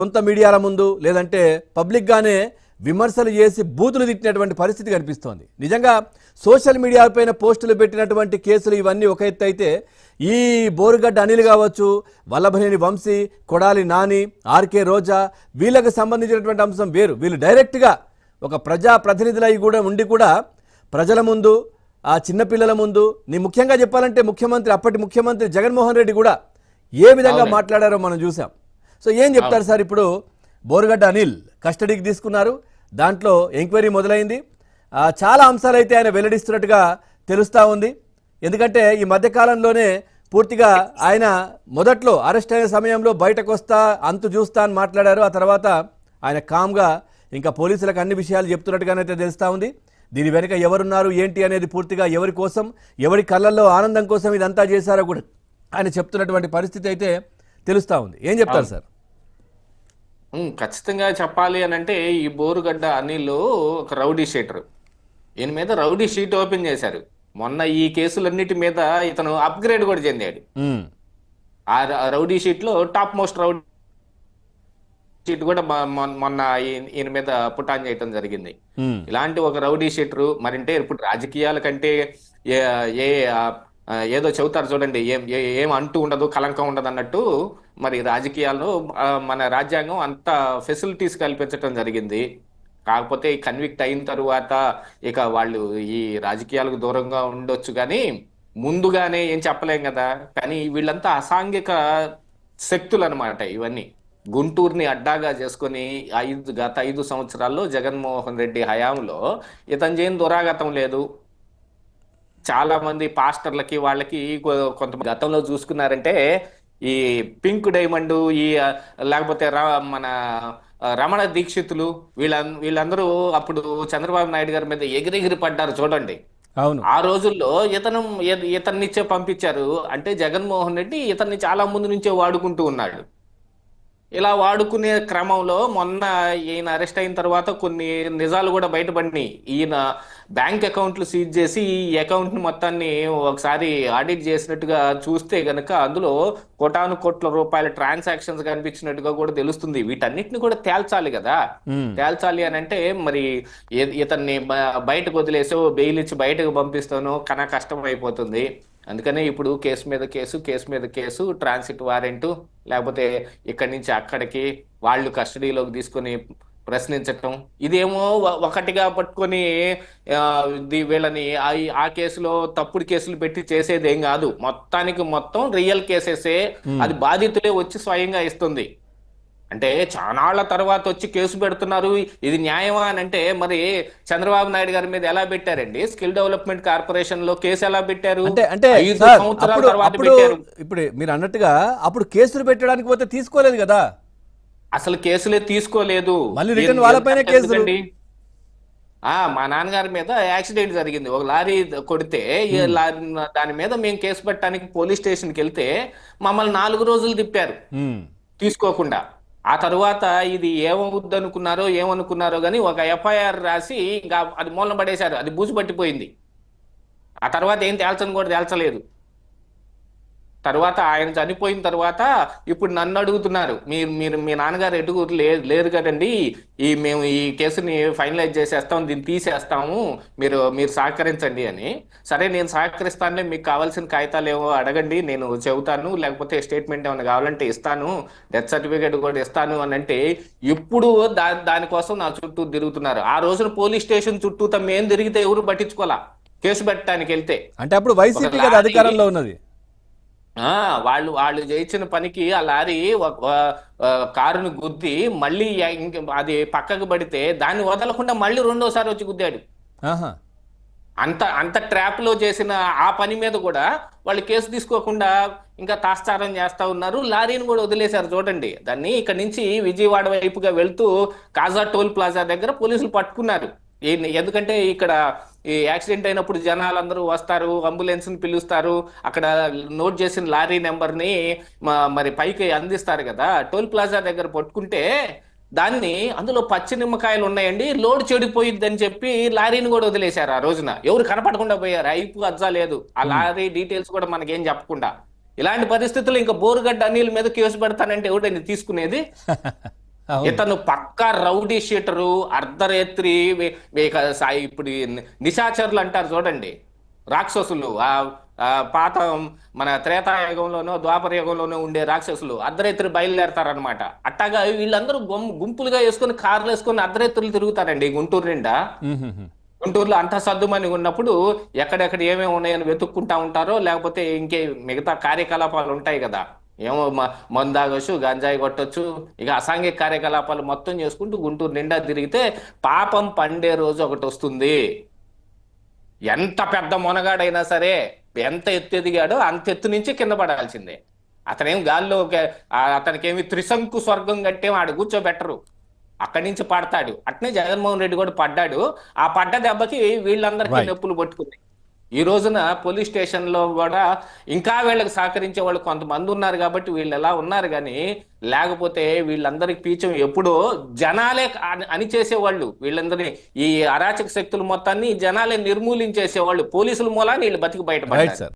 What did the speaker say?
సొంత మీడియాల ముందు లేదంటే పబ్లిక్గానే విమర్శలు చేసి బూతులు తిట్టినటువంటి పరిస్థితి కనిపిస్తోంది. నిజంగా సోషల్ మీడియా పైన పోస్టులు పెట్టినటువంటి కేసులు ఇవన్నీ ఒక ఎత్తు అయితే, ఈ బోరుగడ్డ అనిల్ కావచ్చు, వల్లభనేని వంశీ, కొడాలి నాని, ఆర్కే రోజా వీళ్ళకి సంబంధించినటువంటి అంశం వేరు. వీళ్ళు డైరెక్ట్గా ఒక ప్రజా ప్రతినిధులై కూడా ఉండి కూడా ప్రజల ముందు, ఆ చిన్నపిల్లల ముందు, ముఖ్యంగా చెప్పాలంటే ముఖ్యమంత్రి, అప్పటి ముఖ్యమంత్రి జగన్మోహన్ రెడ్డి కూడా ఏ విధంగా మాట్లాడారో మనం చూసాం. సో ఏం చెప్తారు సార్? ఇప్పుడు బోరుగడ్డ అనిల్ కస్టడీకి తీసుకున్నారు, దాంట్లో ఎంక్వైరీ మొదలైంది. చాలా అంశాలు అయితే ఆయన వెల్లడిస్తున్నట్టుగా తెలుస్తూ ఉంది. ఎందుకంటే ఈ మధ్యకాలంలోనే పూర్తిగా ఆయన మొదట్లో అరెస్ట్ అయిన సమయంలో బయటకు వస్తా, అంతు చూస్తా అని మాట్లాడారు. ఆ తర్వాత ఆయన కామ్గా ఇంకా పోలీసులకు అన్ని విషయాలు చెప్తున్నట్టుగానైతే తెలుస్తూ ఉంది. దీని వెనుక ఎవరున్నారు ఏంటి అనేది పూర్తిగా ఎవరి కోసం, ఎవరి కళ్ళల్లో ఆనందం కోసం ఇదంతా చేశారో కూడా ఆయన చెప్తున్నటువంటి పరిస్థితి అయితే తెలుస్తూ ఉంది. ఏం చెప్తారు సార్? ఖచ్చితంగా చెప్పాలి అని అంటే, ఈ బోరుగడ్డ అనిల్ ఒక రౌడీ షీటర్. ఈయన మీద రౌడీ షీట్ ఓపెన్ చేశారు. మొన్న ఈ కేసులన్నిటి మీద ఇతను అప్గ్రేడ్ కూడా చెందాడు. ఆ రౌడీ షీట్ లో టాప్ మోస్ట్ రౌడీ షీట్ కూడా మొన్న ఈయన మీద పుటాన్ చేయటం జరిగింది. ఇలాంటి ఒక రౌడీ షీటరు మరింటే ఇప్పుడు రాజకీయాల కంటే ఏదో చెబుతారు చూడండి, ఏం అంటూ ఉండదు, కలంకం ఉండదు అన్నట్టు, మరి రాజకీయాల్లో మన రాజ్యాంగం అంత ఫెసిలిటీస్ కల్పించడం జరిగింది. కాకపోతే కన్విక్ట్ అయిన తరువాత ఇక వాళ్ళు ఈ రాజకీయాలకు దూరంగా ఉండొచ్చు, కానీ ముందుగానే ఏం చెప్పలేం కదా. కానీ వీళ్ళంతా అసాంఘిక శక్తులు అనమాట ఇవన్నీ. గుంటూరుని అడ్డాగా చేసుకుని గత 5 సంవత్సరాల్లో జగన్మోహన్ రెడ్డి హయాంలో ఇతను చేయని దురాగతం లేదు. చాలా మంది పాస్టర్లకి వాళ్ళకి కొంతమంది గతంలో చూసుకున్నారంటే, ఈ పింక్ డైమండ్, ఈ లేకపోతే మన రమణ దీక్షితులు, వీళ్ళందరూ అప్పుడు చంద్రబాబు నాయుడు గారి మీద ఎగిరెగిరి పడ్డారు చూడండి. అవును, ఆ రోజుల్లో ఇతన్నిచ్చే పంపించారు. అంటే జగన్మోహన్ రెడ్డి ఇతన్ని చాలా ముందు నుంచే వాడుకుంటూ ఉన్నాడు. ఇలా వాడుకునే క్రమంలో మొన్న ఈయన అరెస్ట్ అయిన తర్వాత కొన్ని నిజాలు కూడా బయటపడినాయి. ఈయన బ్యాంక్ అకౌంట్లు సీజ్ చేసి ఈ అకౌంట్ ని మొత్తాన్ని ఒకసారి ఆడిట్ చేసినట్టుగా చూస్తే గనక అందులో కోటాను కోట్ల రూపాయల ట్రాన్సాక్షన్స్ కనిపించినట్టుగా కూడా తెలుస్తుంది. వీటన్నిటిని కూడా తేల్చాలి కదా. తేల్చాలి అని అంటే మరి ఇతన్ని బయటకు వదిలేసో బెయిల్ ఇచ్చి బయటకు పంపిస్తానో కన్నా కష్టం అయిపోతుంది. అందుకనే ఇప్పుడు కేసు మీద కేసు, ట్రాన్సిట్ వారెంట్, లేకపోతే ఇక్కడి నుంచి అక్కడికి వాళ్ళు కస్టడీలోకి తీసుకొని ప్రశ్నించటం, ఇదేమో ఒకటిగా పట్టుకొని వీళ్ళని ఆ కేసులో తప్పుడు కేసులు పెట్టి చేసేది ఏం కాదు. మొత్తానికి మొత్తం రియల్ కేసెసే అది బాధితులే వచ్చి స్వయంగా ఇస్తుంది. అంటే చానాళ్ల తర్వాత వచ్చి కేసు పెడుతున్నారు, ఇది న్యాయమా అని అంటే, మరి చంద్రబాబు నాయుడు గారి మీద ఎలా పెట్టారండి? స్కిల్ డెవలప్మెంట్ కార్పొరేషన్ లో కేసు ఎలా పెట్టారు? అంటే ఇప్పుడు మీరు అన్నట్టుగా అప్పుడు కేసులు పెట్టడానికి పోతే తీసుకోలేదు కదా, అసలు కేసులే తీసుకోలేదు. మా నాన్నగారి మీద యాక్సిడెంట్ జరిగింది, ఒక లారీ కొడితే దాని మీద మేము కేసు పెట్టడానికి పోలీస్ స్టేషన్కి వెళ్తే మమ్మల్ని 4 రోజులు తిప్పారు తీసుకోకుండా. ఆ తర్వాత ఇది ఏమనుకున్నారో కానీ ఒక ఎఫ్ఐఆర్ రాసి ఇంకా అది మూలన పడేశారు. అది బూజు పట్టిపోయింది. ఆ తర్వాత ఏం తేల్చని కూడా తేల్చలేదు. తర్వాత ఆయన చనిపోయిన తర్వాత ఇప్పుడు నన్ను అడుగుతున్నారు, మీరు మీ నాన్నగారు ఎటుకు లేరు కదండి, మేము ఈ కేసుని ఫైనలైజ్ చేసేస్తాం, దీన్ని తీసేస్తాము, మీరు సహకరించండి అని. సరే నేను సహకరిస్తానులే, మీకు కావాల్సిన కాగితాలు ఏమో అడగండి, నేను చెబుతాను, లేకపోతే స్టేట్మెంట్ ఏమైనా కావాలంటే ఇస్తాను, డెత్ సర్టిఫికేట్ కూడా ఇస్తాను అని అంటే, ఇప్పుడు దానికోసం నా చుట్టూ తిరుగుతున్నారు. ఆ రోజున పోలీస్ స్టేషన్ చుట్టూ తమ తిరిగితే ఎవరు పట్టించుకోవాలా కేసు పెట్టడానికి వెళ్తే? అంటే అప్పుడు వైసీపీ అధికారంలో ఉన్నది. వాళ్ళు చేయించిన పనికి ఆ లారీ కారును గుద్ది మళ్ళీ అది పక్కకు పడితే దాన్ని వదలకుండా మళ్ళీ 2వ సారి వచ్చి గుద్దాడు. అంత ట్రాప్ లో చేసిన ఆ పని మీద కూడా వాళ్ళు కేసు తీసుకోకుండా ఇంకా తాత్సారం చేస్తా ఉన్నారు. లారీని కూడా వదిలేశారు చూడండి. దాన్ని ఇక్కడ నుంచి విజయవాడ వైపుగా వెళ్తూ కాజా టోల్ ప్లాజా దగ్గర పోలీసులు పట్టుకున్నారు. ఎందుకంటే ఇక్కడ ఈ యాక్సిడెంట్ అయినప్పుడు జనాలందరూ వస్తారు, అంబులెన్స్ ని పిలుస్తారు, అక్కడ నోట్ చేసిన లారీ నెంబర్ని మరి పైకి అందిస్తారు కదా. టోల్ ప్లాజా దగ్గర పట్టుకుంటే దాన్ని అందులో పచ్చి నిమ్మకాయలు ఉన్నాయండి, లోడ్ చెడిపోయిద్ది అని చెప్పి లారీని కూడా వదిలేశారు. ఆ రోజున ఎవరు కనపడకుండా పోయారు, ఐపు అజ్జా లేదు, ఆ లారీ డీటెయిల్స్ కూడా మనకేం చెప్పకుండా. ఇలాంటి పరిస్థితుల్లో ఇంకా బోరుగడ్డ అనిల్ మీద కేసు పెడతానంటే ఎవడండి తీసుకునేది? అవును. ఇతను పక్కా రౌడీ షీటరు, అర్ధరేత్రి ఇప్పుడు ఈ నిశాచరులు అంటారు చూడండి, రాక్షసులు. ఆ పాత మన త్రేతాయుగంలోనో ద్వాపర యుగంలోనో ఉండే రాక్షసులు అర్ధరేత్రి బయలుదేరతారనమాట. అట్టాగా వీళ్ళందరూ గుంపులుగా వేసుకొని కార్లు వేసుకొని అర్ధరేత్రులు తిరుగుతారండి గుంటూరు నిండా. మ్మ్. గుంటూరులో అంత సద్దుమని ఉన్నప్పుడు ఎక్కడెక్కడ ఏమేమి ఉన్నాయని వెతుక్కుంటా ఉంటారో, లేకపోతే ఇంకే మిగతా కార్యకలాపాలు ఉంటాయి కదా, ఏమో మందు తాగొచ్చు, గంజాయి కొట్టొచ్చు, ఇక అసాంఘిక కార్యకలాపాలు మొత్తం చేసుకుంటూ గుంటూరు నిండా తిరిగితే పాపం పండే రోజు ఒకటి వస్తుంది. ఎంత పెద్ద మొనగాడైనా సరే ఎంత ఎత్తు ఎదిగాడో అంత ఎత్తు నుంచి కింద పడాల్సిందే. అతనేం గాల్లో అతనికి ఏమి త్రిశంకు స్వర్గం కట్టే ఆడు కూర్చోబెట్టరు, అక్కడి నుంచి పడతాడు. అట్నే జగన్మోహన్ రెడ్డి కూడా పడ్డాడు. ఆ పడ్డ దెబ్బకి వీళ్ళందరికీ Right. నొప్పులు పట్టుకుంది. ఈ రోజున పోలీస్ స్టేషన్ లో కూడా ఇంకా వీళ్ళకి సహకరించే వాళ్ళు కొంతమంది ఉన్నారు కాబట్టి వీళ్ళు ఎలా ఉన్నారు, కానీ లేకపోతే వీళ్ళందరికి పీచం ఎప్పుడో జనాలే అని చేసేవాళ్ళు. వీళ్ళందరినీ, ఈ అరాచక శక్తులు మొత్తాన్ని జనాలే నిర్మూలించేసేవాళ్ళు. పోలీసుల మూలాన్ని వీళ్ళు బతికి రైట్ బయటపడ్డారు. సార్.